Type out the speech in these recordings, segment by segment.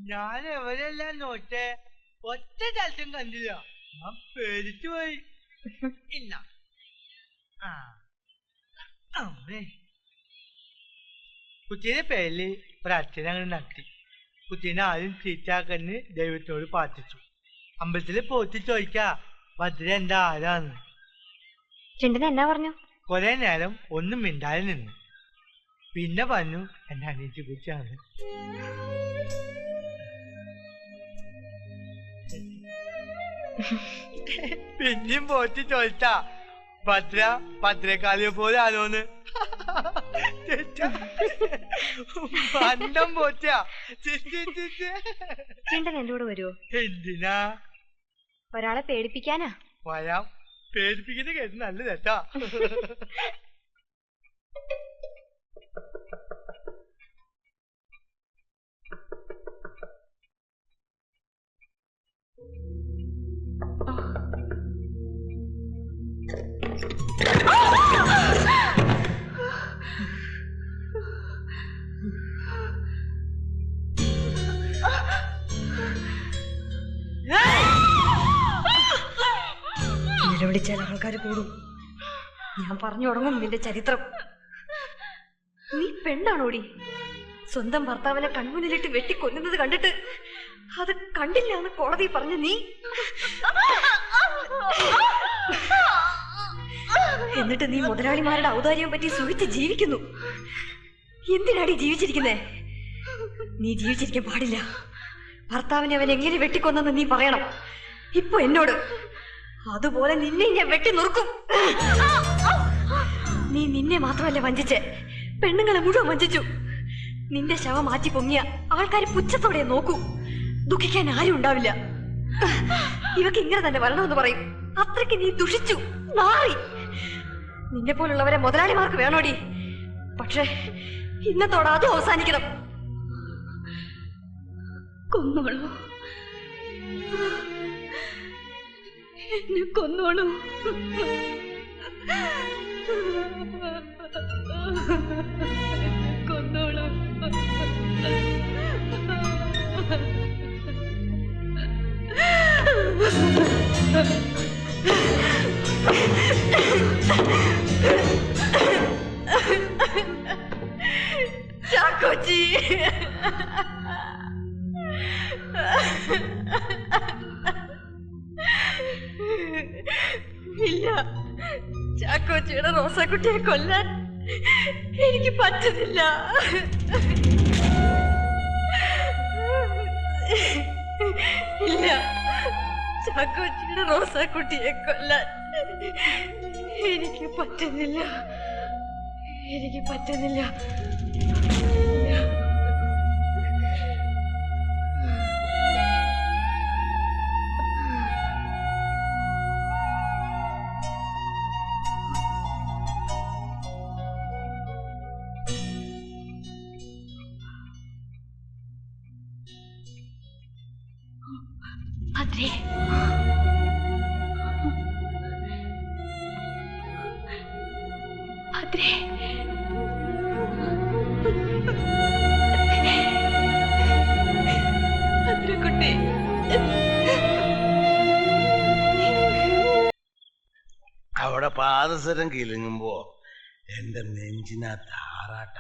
ഞാൻ എവരെല്ലാം നോട്ടെ ഒറ്റ സ്ഥലത്തും കണ്ടില്ല. ഞാൻ പേടിച്ചു പോയി. ഇല്ല അമ്മേ കുട്ടീന്റെ പേരില് ഒരച്ഛനെ അങ്ങനെ നടത്തി. കുട്ടീനെ ആരും ചീറ്റാക്കന്ന് ദൈവത്തോട് പ്രാർത്ഥിച്ചു. അമ്പലത്തില് പോത്തി ചോദിക്കാ ഭദ്ര എന്റെ ആരാന്ന്. എന്നാ പറഞ്ഞു? കൊറേ നേരം ഒന്നും മിണ്ടാതെ നിന്ന്. പിന്നെ പറഞ്ഞു എന്നെ അനിയത്തി കുറിച്ചാണ്. പിന്നെയും പോറ്റി ചോദിച്ചാ ഭദ്രകാളിയെ പോലെ ആലോന്ന്. പണ്ടം പോറ്റാ. എന്റെ കൂടെ വരുവോ? എന്തിനാ? ഒരാളെ പേടിപ്പിക്കാനാ. വരാം. പേടിപ്പിക്കുന്ന കേട്ട് നല്ല തെറ്റാ. നിലവിളിച്ചാൽ ആൾക്കാർ കൂടും. ഞാൻ പറഞ്ഞു തുടങ്ങും നിന്റെ ചരിത്രം. നീ പെണ്ണാണോടി? സ്വന്തം ഭർത്താവിനെ കൺമുന്നിലിട്ട് വെട്ടിക്കൊല്ലുന്നത് കണ്ടിട്ട് അത് കണ്ടില്ല എന്ന് കോടതി പറഞ്ഞ നീ, എന്നിട്ട് നീ മുതലാളിമാരുടെ ഔദാര്യം പറ്റി സുഖിച്ച് ജീവിക്കുന്നു. എന്തിനാടി ജീവിച്ചിരിക്കുന്നേ? നീ ജീവിച്ചിരിക്കാൻ പാടില്ല. ഭർത്താവിനെ അവൻ എങ്ങനെ വെട്ടിക്കൊന്നെന്ന് നീ പറയണം ഇപ്പൊ എന്നോട്. അതുപോലെ നിന്നെ ഞാൻ വെട്ടി നുറുക്കും. നീ നിന്നെ മാത്രമല്ല വഞ്ചിച്ച്, പെണ്ണുങ്ങളെ മുഴുവൻ വഞ്ചിച്ചു. നിന്റെ ശവം മാറ്റി പൊങ്ങിയ ആൾക്കാർ പുച്ഛത്തോടെ നോക്കൂ. ദുഃഖിക്കാൻ ആരും ഉണ്ടാവില്ല. ഇവക്ക് ഇങ്ങനെ തന്നെ വരണമെന്ന് പറയും. അത്രയ്ക്ക് നീ ദുഷിച്ചു, നാറി. നിന്നെ പോലുള്ളവരെ മുതലാളിമാർക്ക് വേണോടി. പക്ഷേ ഇന്നത്തോടെ അതും അവസാനിക്കണം. കൊന്നോളൂ, എന്നെ കൊന്നോളൂ. കൊന്നോളൂ. ചാക്കോച്ചി, ഇല്ല, ചാക്കോച്ചിയുടെ റോസാക്കുട്ടിയെ കൊല്ലാൻ എനിക്ക് പറ്റുന്നില്ല. ഇല്ല, ചാക്കോച്ചിയുടെ റോസാക്കുട്ടിയെ കൊല്ലാൻ എനിക്ക് പറ്റുന്നില്ല. എനിക്ക് പറ്റുന്നില്ല. ഭദ്രേ, ഭദ്രേ, ഭദ്രക്കുട്ടി. അവിടെ പാദസരം കിലുങ്ങുമ്പോ എന്റെ നെഞ്ചിനകത്ത് ആറാട്ട.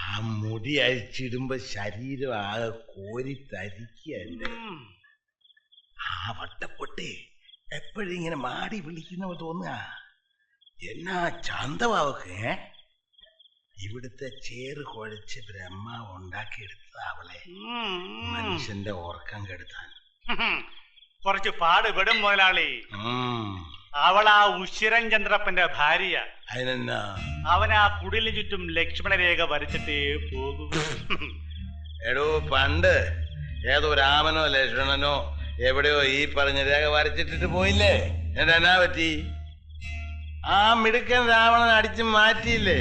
ആ മുടി അഴിച്ചിടുമ്പോ ശരീരം ആകെ കോരി തരിക്കുക. എന്റെ ആ വട്ടപ്പൊട്ടി എപ്പോഴും ഇങ്ങനെ മാടി വിളിക്കുന്ന തോന്നുക. എന്നാ ചന്തവാവക്ക്. ഇവിടുത്തെ ചേറ് കുഴച്ച് ബ്രഹ്മാവ് ഉണ്ടാക്കിയെടുത്തത് അവളെ മനുഷ്യന്റെ ഓർക്കം കെടുത്താൻ. കുറച്ച് പാടുപെടും മുതലാളി. അവളാ ഉശിരൻ ചന്ദ്രപ്പന്റെ ഭാര്യ. അതിനെന്നാ? അവനാ കുടിലിന് ചുറ്റും ലക്ഷ്മണരേഖ വരച്ചിട്ടേ പോകും. എടോ, പണ്ട് ഏതോ രാമനോ ലക്ഷ്മണനോ എവിടെയോ ഈ പറഞ്ഞ രേഖ വരച്ചിട്ടിട്ട് പോയില്ലേ? എന്നാ പറ്റി? ആ മിടുക്കൻ രാവണൻ അടിച്ചു മാറ്റിയില്ലേ?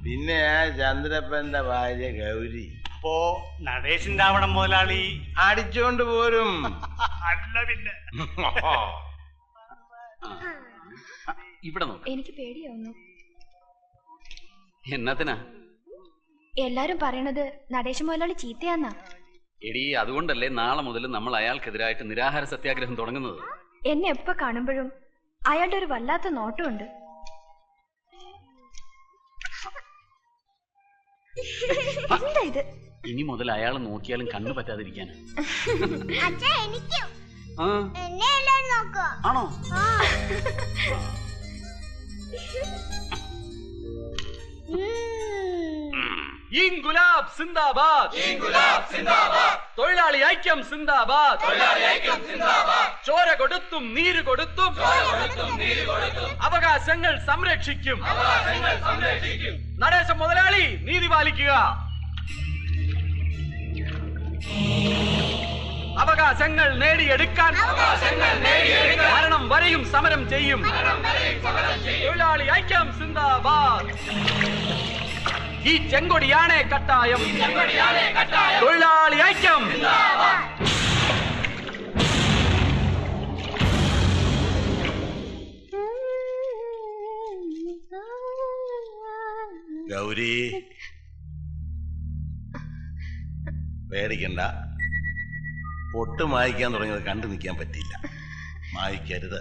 പിന്നെ ആ ചന്ദ്രപ്പന്റെ ഭാര്യ ഗൗരി. അപ്പോ നടേശൻ രാവണൻ മുതലാളി അടിച്ചോണ്ട് പോരും. അല്ല പിന്നെ. ഇവിടെ നോക്ക്. എനിക്ക് പേടിയാവുന്നു. എന്നത്തിനാ? എല്ലാരും പറയണത് നടേശൻ മുതലാളി ചീത്തയാന്നാ. എടീ, അതുകൊണ്ടല്ലേ നാളെ മുതൽ നമ്മൾ അയാൾക്കെതിരായിട്ട് നിരാഹാര സത്യാഗ്രഹം തുടങ്ങുന്നത്. എന്നെ എപ്പോ കാണുമ്പോഴും അയാളുടെ ഒരു വല്ലാത്ത നോട്ടമുണ്ട്. എന്താ ഇത്? ഇനി മുതൽ അയാൾ നോക്കിയാലും കണ്ണു പറ്റാതിരിക്കാനാ. ആണോ? ഇൻകുലാബ് സിന്ദാബാദ്, തൊഴിലാളി ഐക്യം സിന്ദാബാദ്, ചോര കൊടുത്തും നീര് കൊടുത്തും അവകാശങ്ങൾ സംരക്ഷിക്കും. നടേശൻ മുതലാളി നീതി പാലിക്കുക. അവകാശങ്ങൾ നേടിയെടുക്കാൻ മരണം വരെയും സമരം ചെയ്യും. തൊഴിലാളി ഐക്യം സിന്ദാബാദ്. ഈ ചെങ്കൊടിയാണേ കട്ടായം. തൊഴിലാളി ഐക്യം. ഗൗരി, പേടിക്കണ്ട. പൊട്ട് മായ്ക്കാൻ തുടങ്ങിയത് കണ്ടു നിൽക്കാൻ പറ്റില്ല. മായ്ക്കരുത്.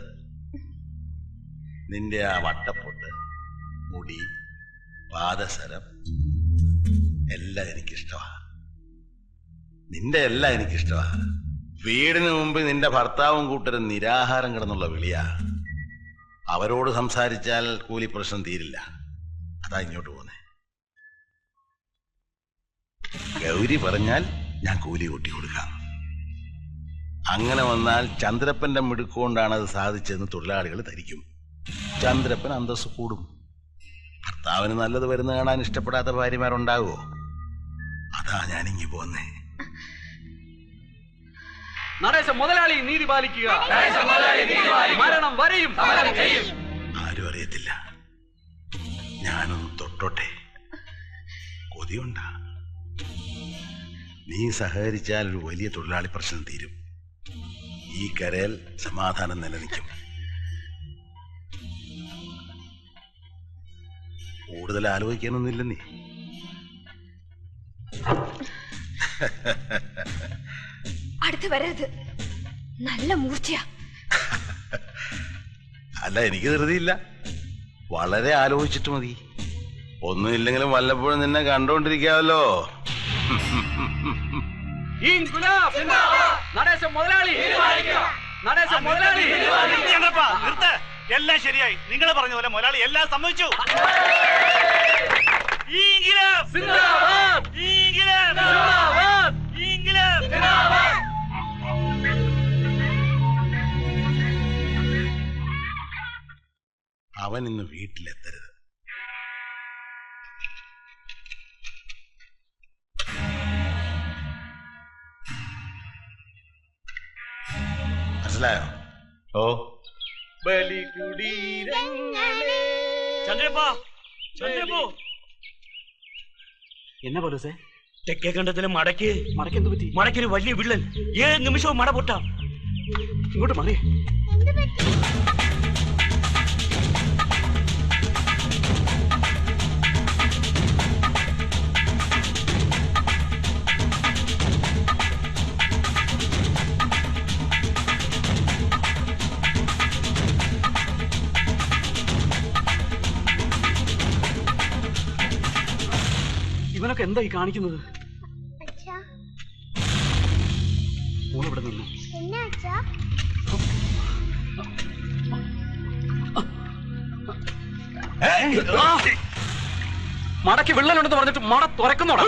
നിന്റെ ആ വട്ടപ്പൊട്ട്, മുടി, പാദസരം എല്ലാം എനിക്കിഷ്ടമാ. നിന്റെ എല്ലാം എനിക്കിഷ്ടമാ. വീടിന് മുമ്പ് നിന്റെ ഭർത്താവും കൂട്ടരും നിരാഹാരം കിടന്നുള്ള വിളിയാ. അവരോട് സംസാരിച്ചാൽ കൂലി പ്രശ്നം തീരില്ല. അതാ ഇങ്ങോട്ട് പോന്നെ. ഗൗരി പറഞ്ഞാൽ ഞാൻ കൂലി കൂട്ടി കൊടുക്കാം. അങ്ങനെ വന്നാൽ ചന്ദ്രപ്പന്റെ മിടുക്കൊണ്ടാണ് അത് സാധിച്ചതെന്ന് തൊഴിലാളികൾ ധരിക്കും. ചന്ദ്രപ്പൻ അന്തസ്സ് കൂടും. ഭർത്താവിന് നല്ലത് വരുന്ന കാണാൻ ഇഷ്ടപ്പെടാത്ത ഭാര്യമാരുണ്ടാകുമോ? അതാ ഞാനിങ്ങി പോന്നേ. നടേശൻ മുതലാളി നീതി പാലിക്കുക. മരണം വരെയും ആരും അറിയത്തില്ല. ഞാനൊന്ന് തൊട്ടോട്ടെ. കൊതിയുണ്ടാ? നീ സഹകരിച്ചാൽ ഒരു വലിയ തൊഴിലാളി പ്രശ്നം തീരും. ഈ കരയിൽ സമാധാനം നിലനിൽക്കും. കൂടുതൽ ആലോചിക്കാനൊന്നുമില്ല നീ. അടുത്ത് വരരുത്. നല്ല മൂർച്ചയാ. അല്ല, എനിക്ക് ധൃതിയില്ല. വളരെ ആലോചിച്ചിട്ട് മതി. ഒന്നുമില്ലെങ്കിലും വല്ലപ്പോഴും നിന്നെ കണ്ടോണ്ടിരിക്കാമല്ലോ. നടേശൻ മുതലാളി, നടേശൻ മുതലാളി. എല്ലാം ശരിയായി. നിങ്ങൾ പറഞ്ഞ പോലെ മുതലാളി എല്ലാം സമ്മതിച്ചു. അവൻ ഇന്ന് വീട്ടിലെത്തരുത്. മനസ്സിലായോ? ഓ, ചന്ദ്രപ്പാ, ചന്ദ്രപ്പോ. എന്നാ പോലീസേ? തെക്കേ കണ്ടത്തിലെ മടക്ക് മടക്കെന്ത് പറ്റി? മടക്കൊരു വലിയ വിള്ളൻ. ഏത് നിമിഷവും മട പൊട്ടാം. ഇങ്ങോട്ട് മാറി. ഇവനൊക്കെ എന്താ ഈ കാണിക്കുന്നത്? മോളിവിടെ നിന്നു. മടക്ക് വിള്ളലുണ്ടെന്ന് പറഞ്ഞിട്ട് മട തുറക്കുന്നോടാ.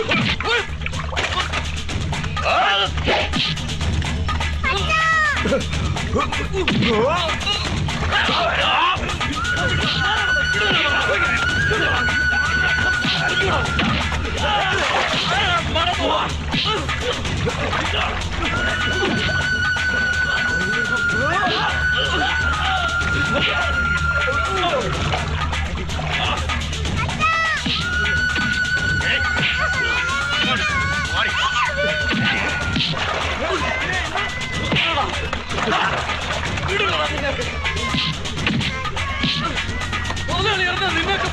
നിന്നൊക്കെ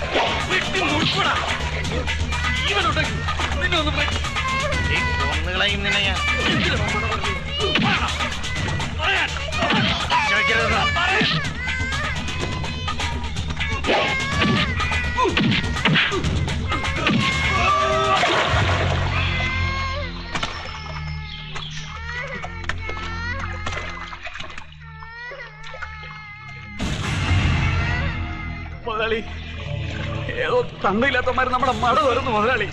വെട്ടി മുറുക്കൂടാ. ജീവനുണ്ടെങ്കിൽ കളയും നിന്നെ ഞാൻ. മുതലാളി, ഏതോ തണ്ടയില്ലാത്തമാര് നമ്മുടെ മട വരുന്നു മുതലാളി.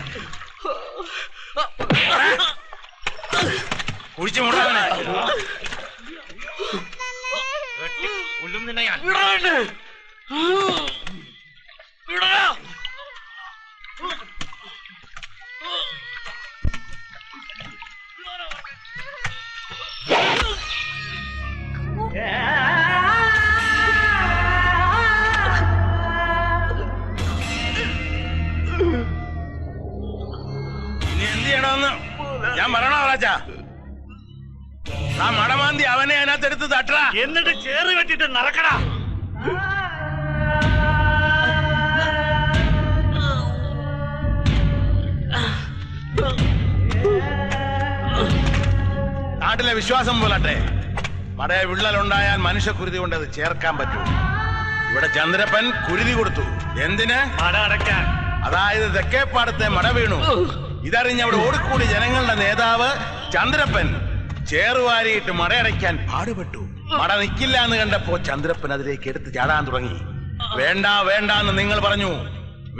കുഴിച്ചു മുടങ്ങണേ. ഇനി എന്ത് ചെയ്യണമെന്ന് ഞാൻ പറയണോ രാജാ? ആ മടമാന്തി അവനെ അതിനകത്തെടുത്ത് തട്ടടാ, എന്നിട്ട് ചേറ് വെട്ടിട്ട് നടക്കടാ. നാട്ടിലെ വിശ്വാസം പോലട്ടെ, മടയെ വിള്ളലുണ്ടായാൽ മനുഷ്യക്കുരുതി കൊണ്ട് അത് ചേർക്കാൻ പറ്റൂ. ഇവിടെ ചന്ദ്രപ്പൻ കുരുതി കൊടുത്തു. എന്തിന്? മട അടയ്ക്കാൻ. അതായത് തെക്കേപ്പാടത്തെ മട വീണു. ഇതറിഞ്ഞ് അവിടെ ഓടിക്കൂടി ജനങ്ങളുടെ നേതാവ് ചന്ദ്രപ്പൻ ചേറുവാരിയിട്ട് മടയടയ്ക്കാൻ പാടുപെട്ടു. മട നിൽക്കില്ല എന്ന് കണ്ടപ്പോ ചന്ദ്രപ്പൻ അതിലേക്ക് എടുത്ത് ചാടാൻ തുടങ്ങി. വേണ്ട വേണ്ട എന്ന് നിങ്ങൾ പറഞ്ഞു.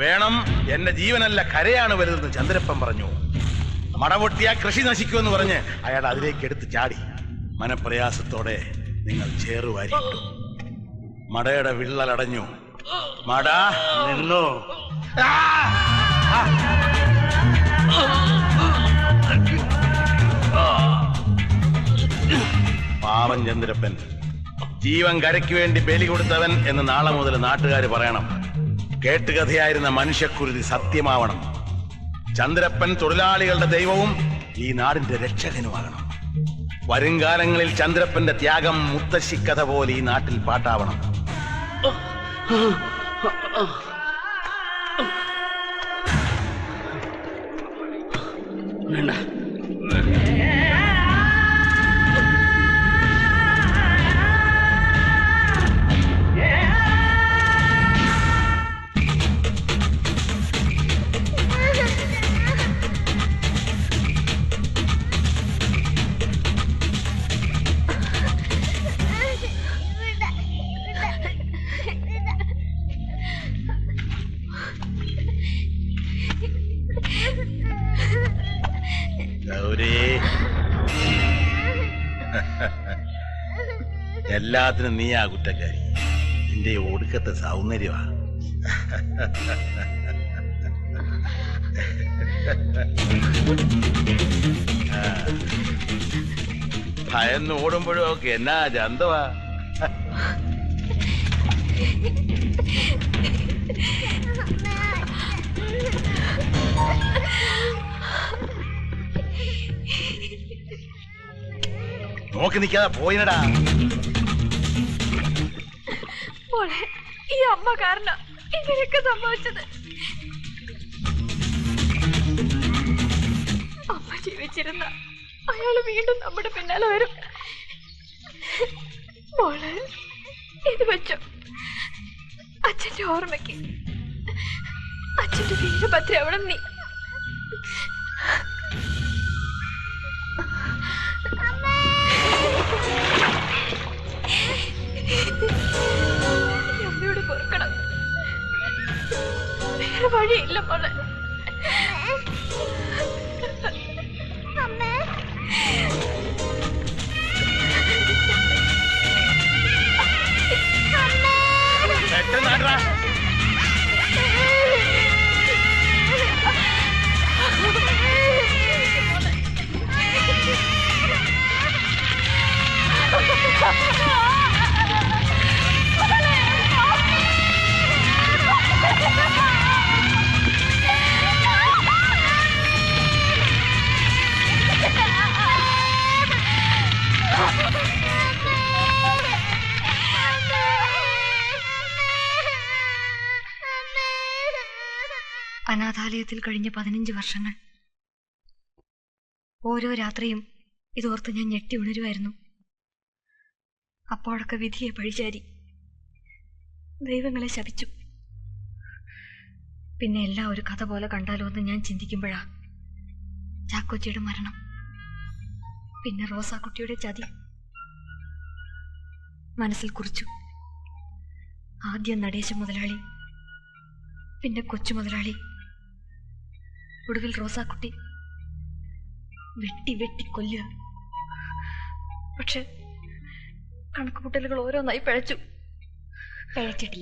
വേണം, എന്റെ ജീവനല്ല കരയാണ് വലുതെന്ന് ചന്ദ്രപ്പൻ പറഞ്ഞു. മട പൊട്ടിയാ കൃഷി നശിക്കുമെന്ന് പറഞ്ഞ് അയാൾ അതിലേക്ക് എടുത്ത് ചാടി. മനപ്രയാസത്തോടെ നിങ്ങൾ ചേറുവാരിയിട്ടു. മടയുടെ വിള്ളലടഞ്ഞു. മട നിന്നു. പാവൻ ചന്ദ്രപ്പൻ, ജീവൻ കരയ്ക്ക് വേണ്ടി ബലി കൊടുത്തവൻ എന്ന് നാളെ മുതൽ നാട്ടുകാർ പറയണം. കേട്ടുകഥയായിരുന്ന മനുഷ്യക്കുരുതി സത്യമാവണം. ചന്ദ്രപ്പൻ തൊഴിലാളികളുടെ ദൈവവും ഈ നാടിന്റെ രക്ഷകനുമാകണം. വരുംകാലങ്ങളിൽ ചന്ദ്രപ്പന്റെ ത്യാഗം മുത്തശ്ശിക്കഥ പോലെ ഈ നാട്ടിൽ പാട്ടാവണം. വേണ്ട, ഗൗരി, എല്ലാത്തിനും നീ ആ കുറ്റക്കാരി. നിന്റെ ഒടുക്കത്തെ സൗന്ദര്യമാ. ഭയന്ന് ഓടുമ്പോഴും ഒക്കെ എന്നാ ചന്തവാ. നോക്കി നിൽക്കാതെ പോയിനടാ. മോളെ, ഈ അമ്മ കാരണം ഇങ്ങനെയൊക്കെ സംഭവിച്ചത്. അമ്മ ജീവിച്ചിരുന്ന അയാള് വീണ്ടും നമ്മുടെ പിന്നാലെ വരും. മോളെ, ഇത് വെച്ചോ, അച്ഛന്റെ ഓർമ്മയ്ക്ക്. അച്ഛന്റെ വീരഭദ്ര അവിടെ നീ. അമ്മയോട് പൊറുക്കണം, വേറെ വഴിയില്ല മോളെ. പെട്ടെന്നാടാ. അനാഥാലയത്തിൽ കഴിഞ്ഞ 15 വർഷങ്ങൾ ഓരോ രാത്രിയും ഇതോർത്ത് ഞാൻ ഞെട്ടി ഉണരുമായിരുന്നു. അപ്പോഴൊക്കെ വിധിയെ പഴിചാരി ദൈവങ്ങളെ ശപിച്ചു. പിന്നെ എല്ലാം ഒരു കഥ പോലെ കണ്ടാലോ എന്ന് ഞാൻ ചിന്തിക്കുമ്പോഴാ ചാക്കോച്ചിയുടെ മരണം, പിന്നെ റോസാക്കുട്ടിയുടെ ചതി മനസ്സിൽ കുറിച്ചു. ആദ്യം നടേശ മുതലാളി, പിന്നെ കൊച്ചു മുതലാളി, ഒടുവിൽ റോസാക്കുട്ടി. വെട്ടി വെട്ടി കൊല്ലുക. പക്ഷെ കണക്കുകൂട്ടലുകൾ ഓരോന്നായി പിഴച്ചു. പിഴച്ചിട്ടില്ല.